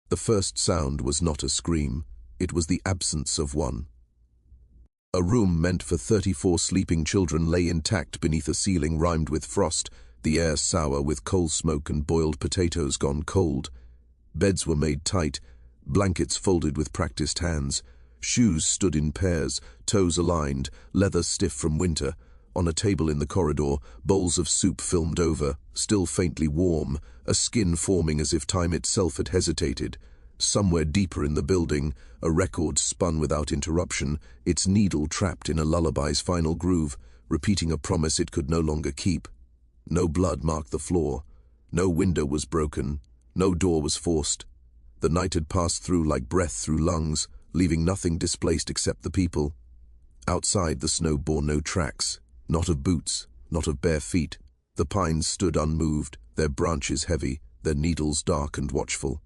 The first sound was not a scream, it was the absence of one. A room meant for 34 sleeping children lay intact beneath a ceiling rimed with frost, the air sour with coal smoke and boiled potatoes gone cold. Beds were made tight, blankets folded with practiced hands. Shoes stood in pairs, toes aligned, leather stiff from winter. On a table in the corridor, bowls of soup filmed over, still faintly warm, a skin forming as if time itself had hesitated. Somewhere deeper in the building, a record spun without interruption, its needle trapped in a lullaby's final groove, repeating a promise it could no longer keep. No blood marked the floor. No window was broken. No door was forced. The night had passed through like breath through lungs, leaving nothing displaced except the people. Outside, the snow bore no tracks, not of boots, not of bare feet. The pines stood unmoved, their branches heavy, their needles dark and watchful.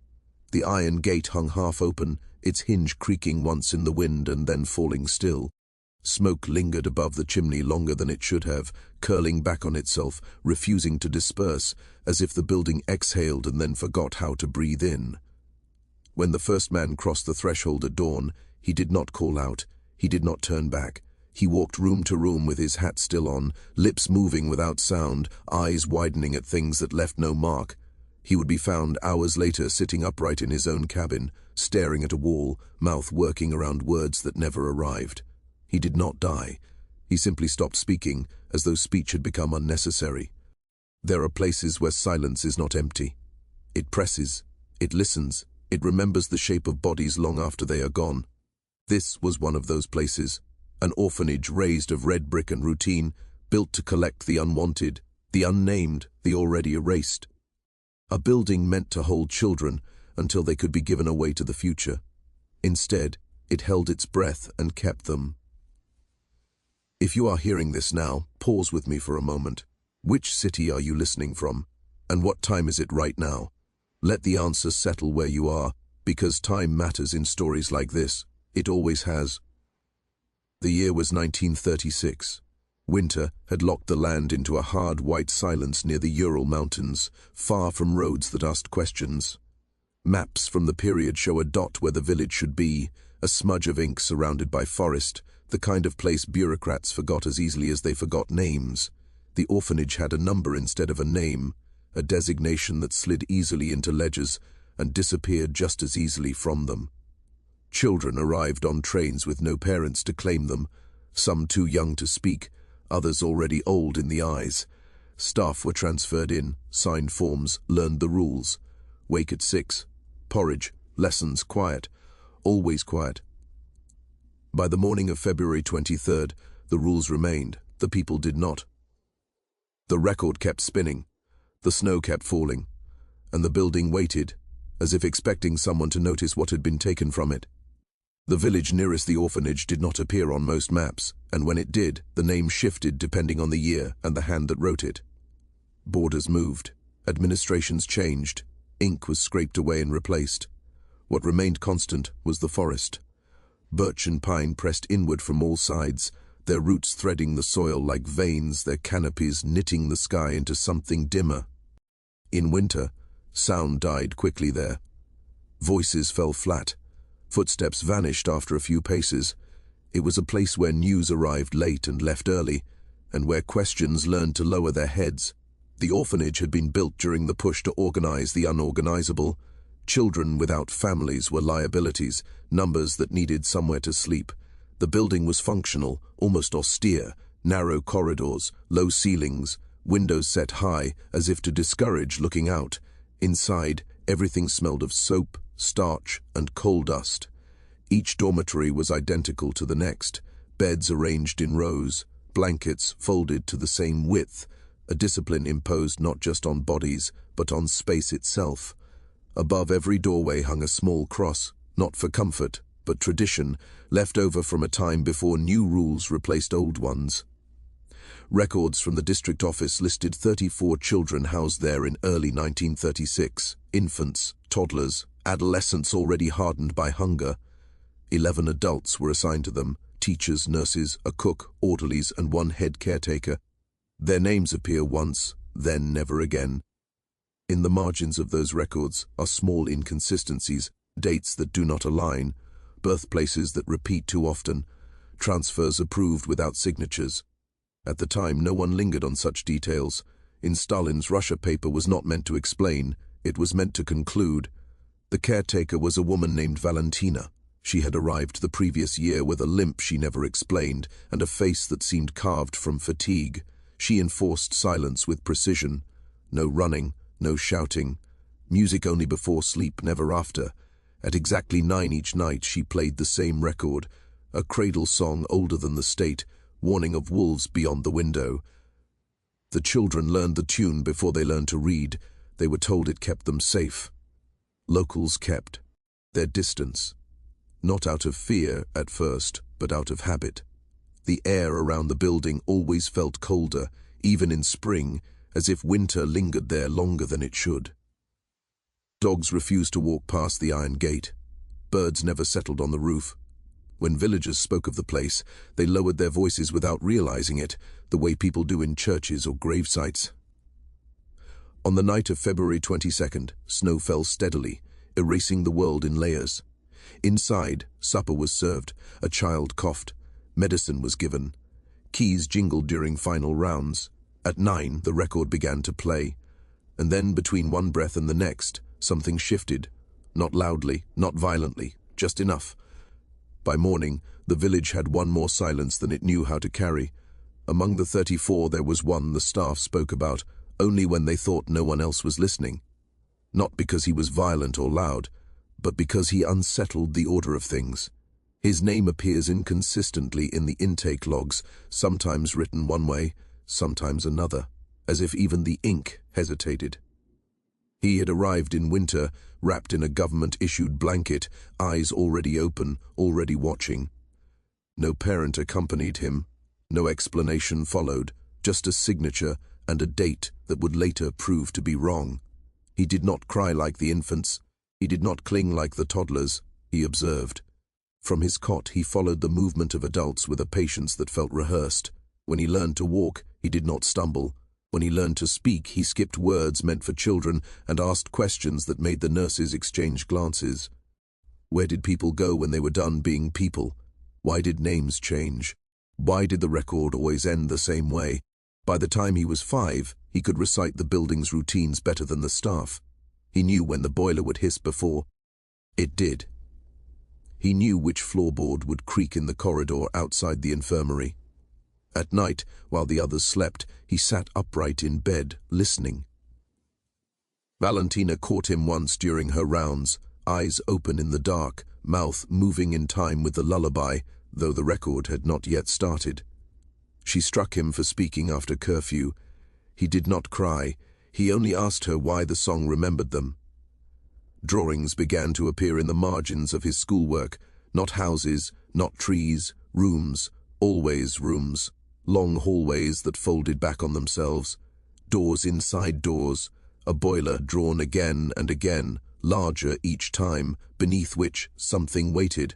The iron gate hung half open, its hinge creaking once in the wind and then falling still. Smoke lingered above the chimney longer than it should have, curling back on itself, refusing to disperse, as if the building exhaled and then forgot how to breathe in. When the first man crossed the threshold at dawn, he did not call out, he did not turn back. He walked room to room with his hat still on, lips moving without sound, eyes widening at things that left no mark. He would be found hours later sitting upright in his own cabin, staring at a wall, mouth working around words that never arrived. He did not die. He simply stopped speaking, as though speech had become unnecessary. There are places where silence is not empty. It presses, it listens, it remembers the shape of bodies long after they are gone. This was one of those places, an orphanage raised of red brick and routine, built to collect the unwanted, the unnamed, the already erased. A building meant to hold children until they could be given away to the future. Instead, it held its breath and kept them. If you are hearing this now, pause with me for a moment. Which city are you listening from? And what time is it right now? Let the answer settle where you are, because time matters in stories like this. It always has. The year was 1936. Winter had locked the land into a hard white silence near the Ural Mountains, far from roads that asked questions. Maps from the period show a dot where the village should be, a smudge of ink surrounded by forest, the kind of place bureaucrats forgot as easily as they forgot names. The orphanage had a number instead of a name, a designation that slid easily into ledgers and disappeared just as easily from them. Children arrived on trains with no parents to claim them, some too young to speak, others already old in the eyes. Staff were transferred in, signed forms, learned the rules. Wake at 6, porridge, lessons, quiet, always quiet. By the morning of February 23rd, the rules remained, the people did not. The record kept spinning, the snow kept falling, and the building waited, as if expecting someone to notice what had been taken from it. The village nearest the orphanage did not appear on most maps, and when it did, the name shifted depending on the year and the hand that wrote it. Borders moved, administrations changed, ink was scraped away and replaced. What remained constant was the forest. Birch and pine pressed inward from all sides, their roots threading the soil like veins, their canopies knitting the sky into something dimmer. In winter, sound died quickly there. Voices fell flat. Footsteps vanished after a few paces. It was a place where news arrived late and left early, and where questions learned to lower their heads. The orphanage had been built during the push to organize the unorganizable. Children without families were liabilities, numbers that needed somewhere to sleep. The building was functional, almost austere, narrow corridors, low ceilings, windows set high, as if to discourage looking out. Inside, everything smelled of soap, starch, and coal dust. Each dormitory was identical to the next, beds arranged in rows, blankets folded to the same width, a discipline imposed not just on bodies, but on space itself. Above every doorway hung a small cross, not for comfort, but tradition, left over from a time before new rules replaced old ones. Records from the district office listed 34 children housed there in early 1936, infants, toddlers, adolescents already hardened by hunger. 11 adults were assigned to them, teachers, nurses, a cook, orderlies, and one head caretaker. Their names appear once, then never again. In the margins of those records are small inconsistencies, dates that do not align, birthplaces that repeat too often, transfers approved without signatures. At the time, no one lingered on such details. In Stalin's Russia paper was not meant to explain, it was meant to conclude. The caretaker was a woman named Valentina. She had arrived the previous year with a limp she never explained and a face that seemed carved from fatigue. She enforced silence with precision. No running, no shouting. Music only before sleep, never after. At exactly 9 each night she played the same record, a cradle song older than the state, warning of wolves beyond the window. The children learned the tune before they learned to read. They were told it kept them safe. Locals kept their distance. Not out of fear at first, but out of habit. The air around the building always felt colder, even in spring, as if winter lingered there longer than it should. Dogs refused to walk past the iron gate. Birds never settled on the roof. When villagers spoke of the place, they lowered their voices without realizing it, the way people do in churches or grave sites. On the night of February 22nd, snow fell steadily, erasing the world in layers. Inside, supper was served, a child coughed, medicine was given. Keys jingled during final rounds. At 9, the record began to play. And then, between one breath and the next, something shifted. Not loudly, not violently, just enough. By morning, the village had one more silence than it knew how to carry. Among the 34, there was one the staff spoke about, only when they thought no one else was listening. Not because he was violent or loud, but because he unsettled the order of things. His name appears inconsistently in the intake logs, sometimes written one way, sometimes another, as if even the ink hesitated. He had arrived in winter, wrapped in a government-issued blanket, eyes already open, already watching. No parent accompanied him. No explanation followed, just a signature and a date that would later prove to be wrong. He did not cry like the infants. He did not cling like the toddlers. He observed. From his cot, he followed the movement of adults with a patience that felt rehearsed. When he learned to walk, he did not stumble. When he learned to speak, he skipped words meant for children and asked questions that made the nurses exchange glances. Where did people go when they were done being people? Why did names change? Why did the record always end the same way? By the time he was 5, he could recite the building's routines better than the staff. He knew when the boiler would hiss before it did. He knew which floorboard would creak in the corridor outside the infirmary. At night, while the others slept, he sat upright in bed, listening. Valentina caught him once during her rounds, eyes open in the dark, mouth moving in time with the lullaby, though the record had not yet started. She struck him for speaking after curfew. He did not cry. He only asked her why the song remembered them. Drawings began to appear in the margins of his schoolwork. Not houses, not trees, rooms, always rooms. Long hallways that folded back on themselves. Doors inside doors. A boiler drawn again and again, larger each time, beneath which something waited.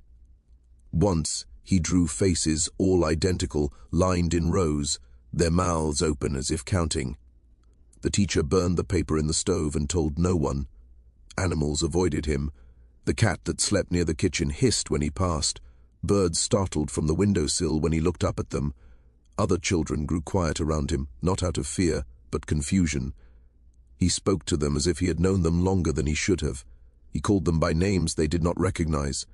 Once, he drew faces all identical, lined in rows, their mouths open as if counting. The teacher burned the paper in the stove and told no one. Animals avoided him. The cat that slept near the kitchen hissed when he passed. Birds startled from the windowsill when he looked up at them. Other children grew quiet around him, not out of fear, but confusion. He spoke to them as if he had known them longer than he should have. He called them by names they did not recognize.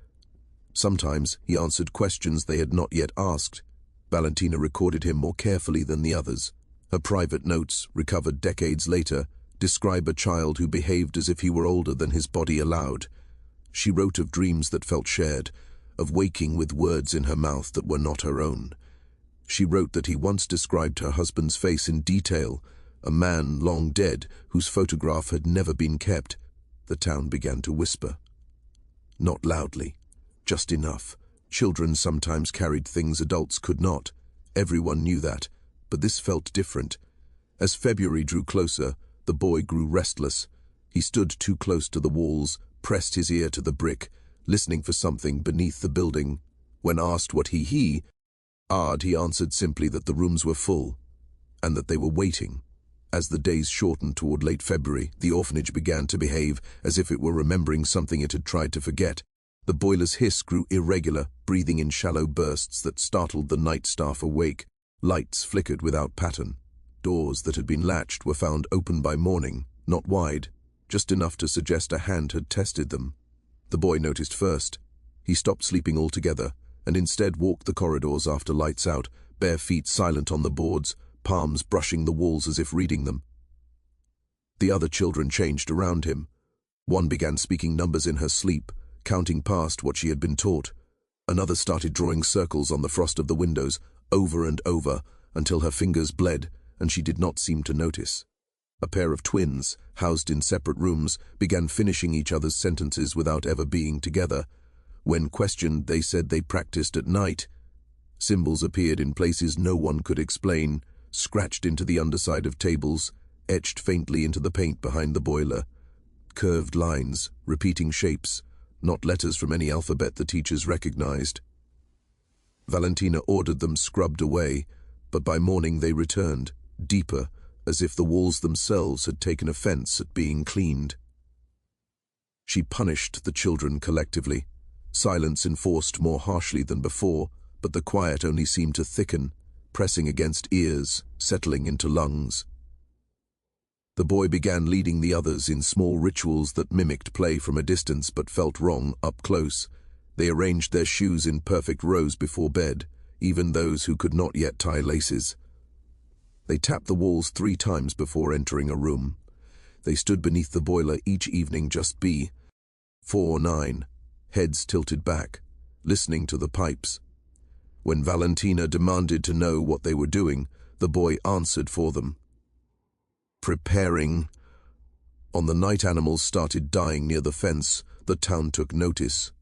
Sometimes he answered questions they had not yet asked. Valentina recorded him more carefully than the others. Her private notes, recovered decades later, describe a child who behaved as if he were older than his body allowed. She wrote of dreams that felt shared, of waking with words in her mouth that were not her own. She wrote that he once described her husband's face in detail, a man long dead whose photograph had never been kept. The town began to whisper. Not loudly, just enough. Children sometimes carried things adults could not. Everyone knew that, but this felt different. As February drew closer, the boy grew restless. He stood too close to the walls, pressed his ear to the brick, listening for something beneath the building. When asked what he answered simply that the rooms were full, and that they were waiting. As the days shortened toward late February, the orphanage began to behave as if it were remembering something it had tried to forget. The boiler's hiss grew irregular, breathing in shallow bursts that startled the night staff awake. Lights flickered without pattern. Doors that had been latched were found open by morning, not wide, just enough to suggest a hand had tested them. The boy noticed first. He stopped sleeping altogether, and instead walked the corridors after lights out, bare feet silent on the boards, palms brushing the walls as if reading them. The other children changed around him. One began speaking numbers in her sleep, counting past what she had been taught. Another started drawing circles on the frost of the windows, over and over, until her fingers bled, and she did not seem to notice. A pair of twins, housed in separate rooms, began finishing each other's sentences without ever being together. When questioned, they said they practiced at night. Symbols appeared in places no one could explain, scratched into the underside of tables, etched faintly into the paint behind the boiler. Curved lines, repeating shapes, not letters from any alphabet the teachers recognized. Valentina ordered them scrubbed away, but by morning they returned, deeper, as if the walls themselves had taken offense at being cleaned. She punished the children collectively. Silence enforced more harshly than before, but the quiet only seemed to thicken, pressing against ears, settling into lungs. The boy began leading the others in small rituals that mimicked play from a distance but felt wrong up close. They arranged their shoes in perfect rows before bed, even those who could not yet tie laces. They tapped the walls 3 times before entering a room. They stood beneath the boiler each evening just 4 or 9, heads tilted back, listening to the pipes. When Valentina demanded to know what they were doing, the boy answered for them. Preparing. On the night animals started dying near the fence, the town took notice.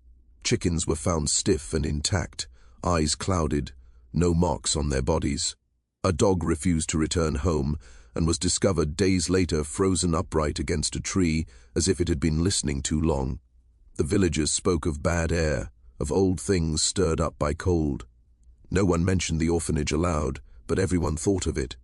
Chickens were found stiff and intact, eyes clouded, no marks on their bodies. A dog refused to return home and was discovered days later frozen upright against a tree as if it had been listening too long. The villagers spoke of bad air, of old things stirred up by cold. No one mentioned the orphanage aloud, but everyone thought of it.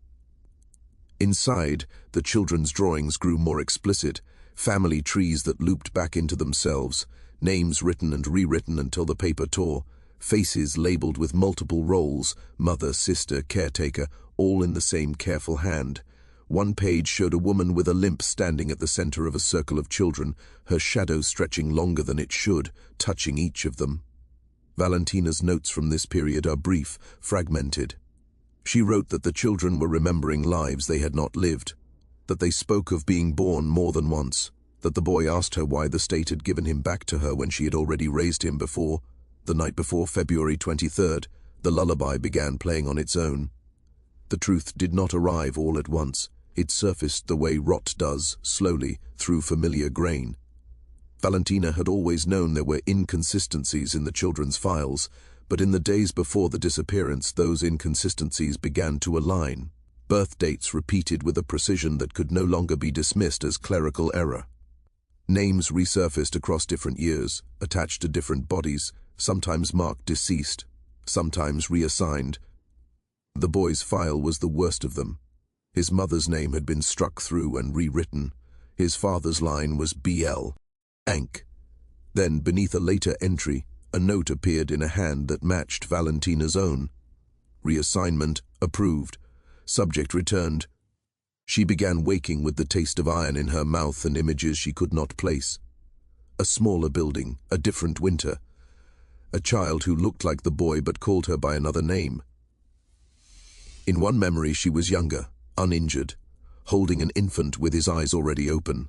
Inside, the children's drawings grew more explicit, family trees that looped back into themselves, names written and rewritten until the paper tore, faces labeled with multiple roles, mother, sister, caretaker, all in the same careful hand. One page showed a woman with a limp standing at the center of a circle of children, her shadow stretching longer than it should, touching each of them. Valentina's notes from this period are brief, fragmented. She wrote that the children were remembering lives they had not lived, that they spoke of being born more than once, that the boy asked her why the state had given him back to her when she had already raised him before. The night before February 23rd, the lullaby began playing on its own. The truth did not arrive all at once. It surfaced the way rot does, slowly, through familiar grain. Valentina had always known there were inconsistencies in the children's files, but in the days before the disappearance, those inconsistencies began to align. Birth dates repeated with a precision that could no longer be dismissed as clerical error. Names resurfaced across different years, attached to different bodies, sometimes marked deceased, sometimes reassigned. The boy's file was the worst of them. His mother's name had been struck through and rewritten. His father's line was BL. Ank. Then, beneath a later entry, a note appeared in a hand that matched Valentina's own. Reassignment approved. Subject returned. She began waking with the taste of iron in her mouth and images she could not place. A smaller building, a different winter. A child who looked like the boy but called her by another name. In one memory she was younger, uninjured, holding an infant with his eyes already open.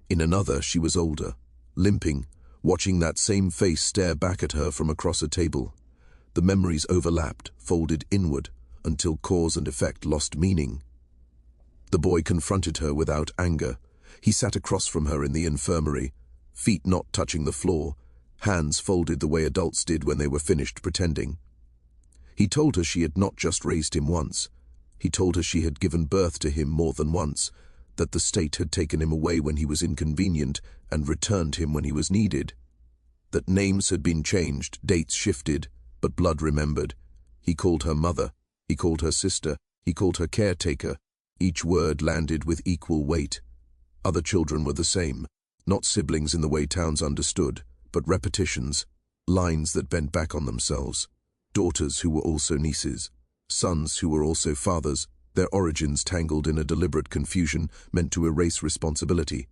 In another she was older, limping, watching that same face stare back at her from across a table. The memories overlapped, folded inward, until cause and effect lost meaning. The boy confronted her without anger. He sat across from her in the infirmary, feet not touching the floor, hands folded the way adults did when they were finished pretending. He told her she had not just raised him once. He told her she had given birth to him more than once, that the state had taken him away when he was inconvenient and returned him when he was needed. That names had been changed, dates shifted, but blood remembered. He called her mother, he called her sister, he called her caretaker, Each word landed with equal weight. Other children were the same, not siblings in the way towns understood, but repetitions, lines that bent back on themselves. Daughters who were also nieces, sons who were also fathers, their origins tangled in a deliberate confusion meant to erase responsibility.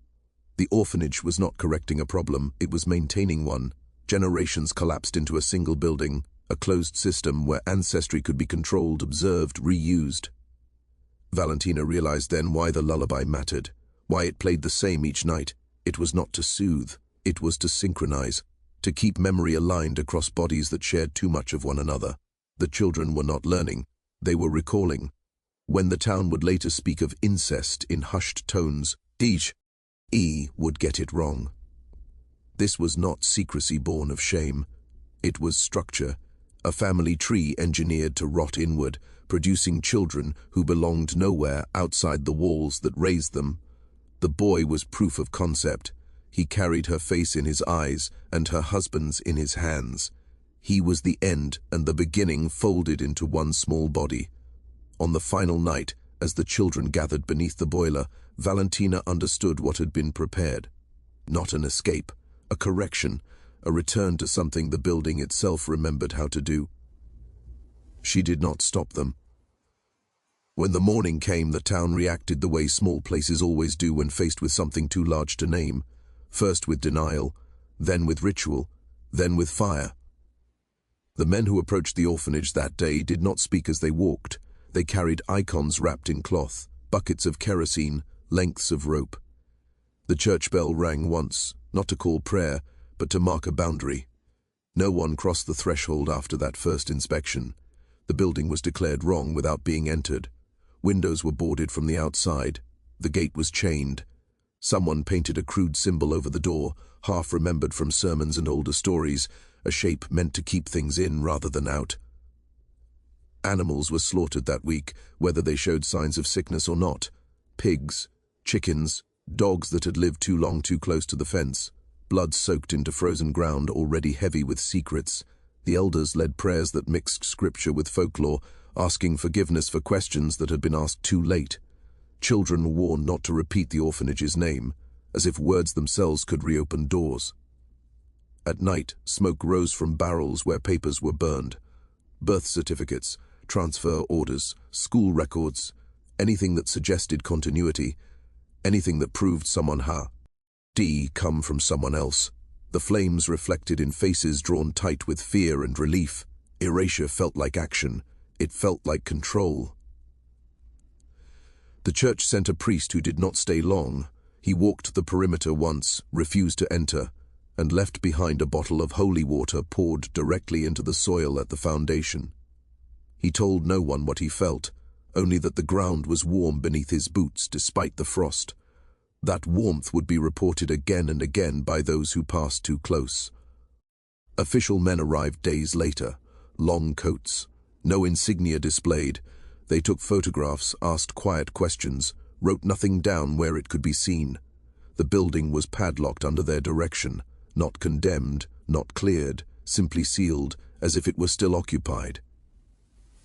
The orphanage was not correcting a problem, it was maintaining one. Generations collapsed into a single building, a closed system where ancestry could be controlled, observed, reused. Valentina realized then why the lullaby mattered, why it played the same each night. It was not to soothe, it was to synchronize, to keep memory aligned across bodies that shared too much of one another. The children were not learning, they were recalling. When the town would later speak of incest in hushed tones, E would get it wrong. This was not secrecy born of shame. It was structure, a family tree engineered to rot inward, producing children who belonged nowhere outside the walls that raised them. The boy was proof of concept. He carried her face in his eyes and her husband's in his hands. He was the end and the beginning folded into one small body. On the final night, as the children gathered beneath the boiler, Valentina understood what had been prepared. Not an escape, a correction, a return to something the building itself remembered how to do. She did not stop them. When the morning came, the town reacted the way small places always do when faced with something too large to name. First with denial, then with ritual, then with fire. The men who approached the orphanage that day did not speak as they walked. They carried icons wrapped in cloth, buckets of kerosene, lengths of rope. The church bell rang once, not to call prayer, but to mark a boundary. No one crossed the threshold after that first inspection. The building was declared wrong without being entered. Windows were boarded from the outside. The gate was chained. Someone painted a crude symbol over the door, half remembered from sermons and older stories, a shape meant to keep things in rather than out. Animals were slaughtered that week, whether they showed signs of sickness or not. Pigs, chickens, dogs that had lived too long too close to the fence, blood soaked into frozen ground already heavy with secrets. The elders led prayers that mixed scripture with folklore, asking forgiveness for questions that had been asked too late. Children were warned not to repeat the orphanage's name, as if words themselves could reopen doors. At night, smoke rose from barrels where papers were burned. Birth certificates, transfer orders, school records, anything that suggested continuity, anything that proved someone had come from someone else. The flames reflected in faces drawn tight with fear and relief. Erasure felt like action. It felt like control. The church sent a priest who did not stay long. He walked the perimeter once, refused to enter, and left behind a bottle of holy water poured directly into the soil at the foundation. He told no one what he felt, only that the ground was warm beneath his boots despite the frost. That warmth would be reported again and again by those who passed too close. Official men arrived days later, long coats, no insignia displayed. They took photographs, asked quiet questions, wrote nothing down where it could be seen. The building was padlocked under their direction, not condemned, not cleared, simply sealed, as if it were still occupied.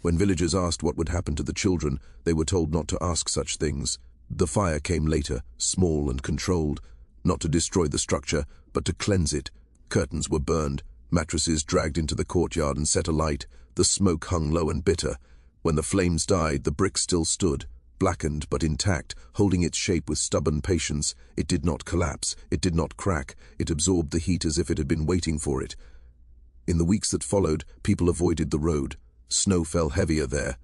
When villagers asked what would happen to the children, they were told not to ask such things. The fire came later, small and controlled, not to destroy the structure, but to cleanse it. Curtains were burned, mattresses dragged into the courtyard and set alight. The smoke hung low and bitter. When the flames died, the brick still stood, blackened but intact, holding its shape with stubborn patience. It did not collapse, it did not crack, it absorbed the heat as if it had been waiting for it. In the weeks that followed, people avoided the road. Snow fell heavier there.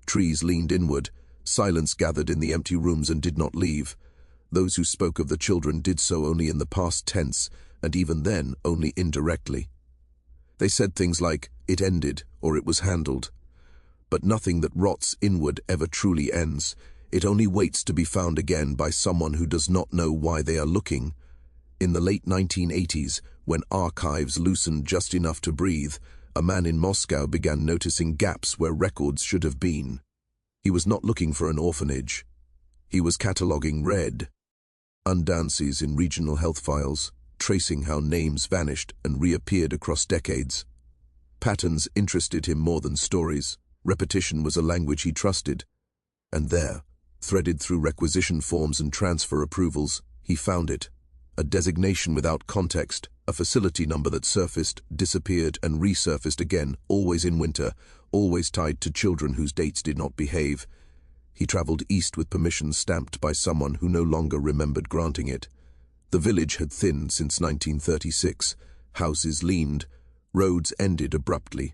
Trees leaned inward. Silence gathered in the empty rooms and did not leave. Those who spoke of the children did so only in the past tense, and even then only indirectly. They said things like, "It ended," or "It was handled." But nothing that rots inward ever truly ends. It only waits to be found again by someone who does not know why they are looking. In the late 1980s, when archives loosened just enough to breathe, a man in Moscow began noticing gaps where records should have been. He was not looking for an orphanage. He was cataloging red undances in regional health files, tracing how names vanished and reappeared across decades. Patterns interested him more than stories. Repetition was a language he trusted. And there, Threaded through requisition forms and transfer approvals, he found it. A designation without context, a facility number that surfaced, disappeared, and resurfaced again, always in winter, always tied to children whose dates did not behave. He traveled east with permission stamped by someone who no longer remembered granting it. The village had thinned since 1936. Houses leaned. Roads ended abruptly.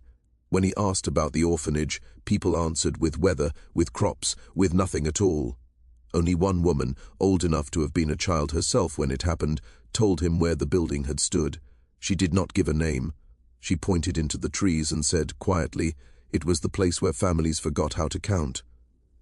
When he asked about the orphanage, people answered with weather, with crops, with nothing at all. Only one woman, old enough to have been a child herself when it happened, told him where the building had stood. She did not give a name. She pointed into the trees and said, quietly, it was the place where families forgot how to count.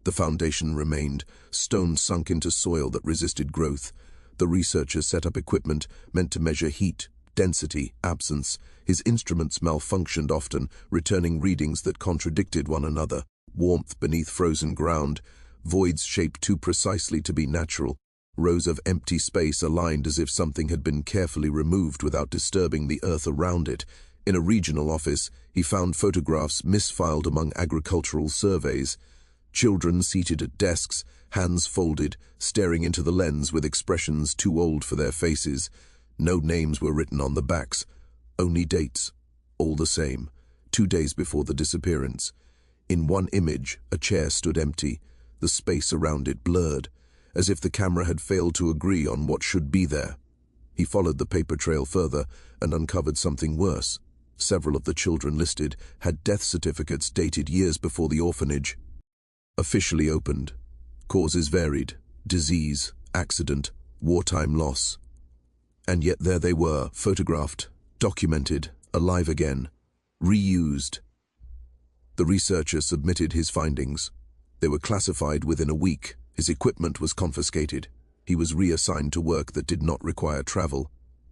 The foundation remained, stone sunk into soil that resisted growth. The researchers set up equipment meant to measure heat, density, absence. His instruments malfunctioned often, returning readings that contradicted one another. Warmth beneath frozen ground, voids shaped too precisely to be natural, rows of empty space aligned as if something had been carefully removed without disturbing the earth around it. In a regional office, he found photographs misfiled among agricultural surveys. Children seated at desks, hands folded, staring into the lens with expressions too old for their faces. No names were written on the backs, only dates, all the same, 2 days before the disappearance. In one image, a chair stood empty, the space around it blurred, as if the camera had failed to agree on what should be there. He followed the paper trail further and uncovered something worse. Several of the children listed had death certificates dated years before the orphanage. Officially opened. Causes varied. Disease, accident, wartime loss. And yet there they were, photographed, documented, alive again, reused. The researcher submitted his findings. They were classified within a week. His equipment was confiscated. He was reassigned to work that did not require travel.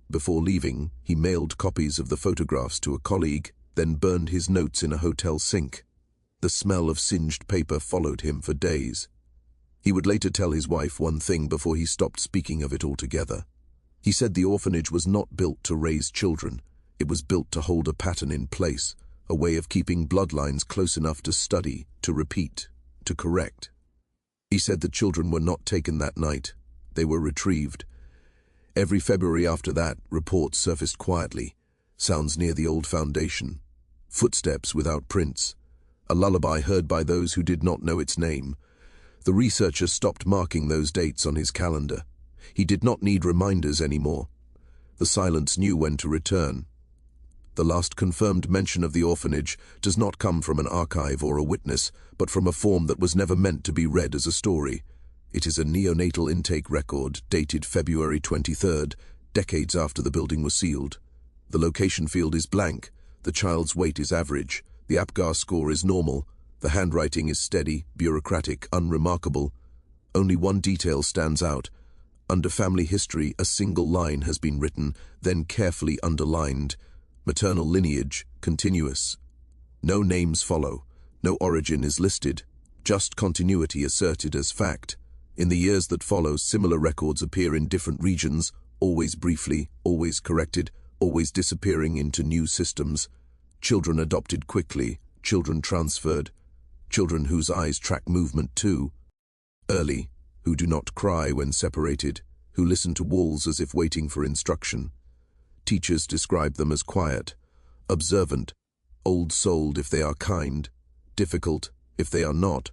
Before leaving, he mailed copies of the photographs to a colleague, then burned his notes in a hotel sink. The smell of singed paper followed him for days. He would later tell his wife one thing before he stopped speaking of it altogether. He said the orphanage was not built to raise children. It was built to hold a pattern in place, a way of keeping bloodlines close enough to study, to repeat, to correct. He said the children were not taken that night. They were retrieved. Every February after that, reports surfaced quietly, sounds near the old foundation, footsteps without prints, a lullaby heard by those who did not know its name. The researcher stopped marking those dates on his calendar. He did not need reminders anymore. The silence knew when to return. The last confirmed mention of the orphanage does not come from an archive or a witness, but from a form that was never meant to be read as a story. It is a neonatal intake record dated February 23rd, decades after the building was sealed. The location field is blank. The child's weight is average. The APGAR score is normal. The handwriting is steady, bureaucratic, unremarkable. Only one detail stands out. Under family history, a single line has been written, then carefully underlined. Maternal lineage, continuous. No names follow. No origin is listed. Just continuity asserted as fact. In the years that follow, similar records appear in different regions, always briefly, always corrected, always disappearing into new systems. Children adopted quickly, children transferred, children whose eyes track movement too. Early, who do not cry when separated, who listen to walls as if waiting for instruction. Teachers describe them as quiet, observant, old-souled if they are kind, difficult if they are not.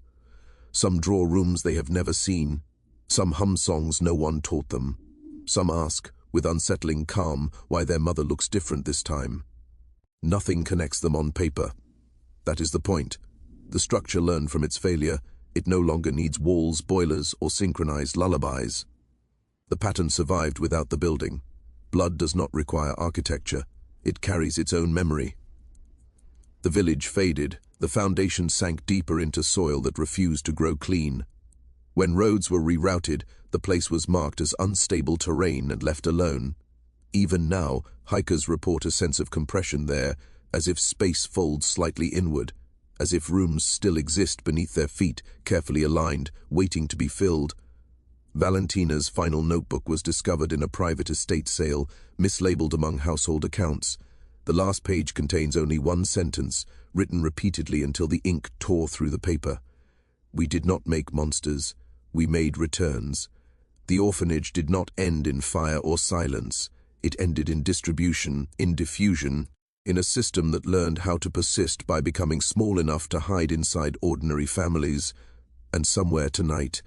Some draw rooms they have never seen. Some hum songs no one taught them. Some ask, with unsettling calm, why their mother looks different this time. Nothing connects them on paper. That is the point. The structure learned from its failure. It no longer needs walls, boilers, or synchronized lullabies. The pattern survived without the building. Blood does not require architecture. It carries its own memory. The village faded. The foundation sank deeper into soil that refused to grow clean. When roads were rerouted, the place was marked as unstable terrain and left alone. Even now, hikers report a sense of compression there, as if space folds slightly inward, as if rooms still exist beneath their feet, carefully aligned, waiting to be filled. Valentina's final notebook was discovered in a private estate sale, mislabeled among household accounts. The last page contains only one sentence, written repeatedly until the ink tore through the paper. "We did not make monsters. We made returns. The orphanage did not end in fire or silence. It ended in distribution, in diffusion, in a system that learned how to persist by becoming small enough to hide inside ordinary families. And somewhere tonight,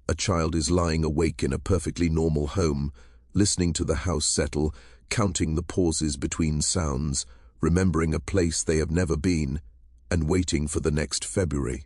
a child is lying awake in a perfectly normal home, listening to the house settle, counting the pauses between sounds, remembering a place they have never been, and waiting for the next February.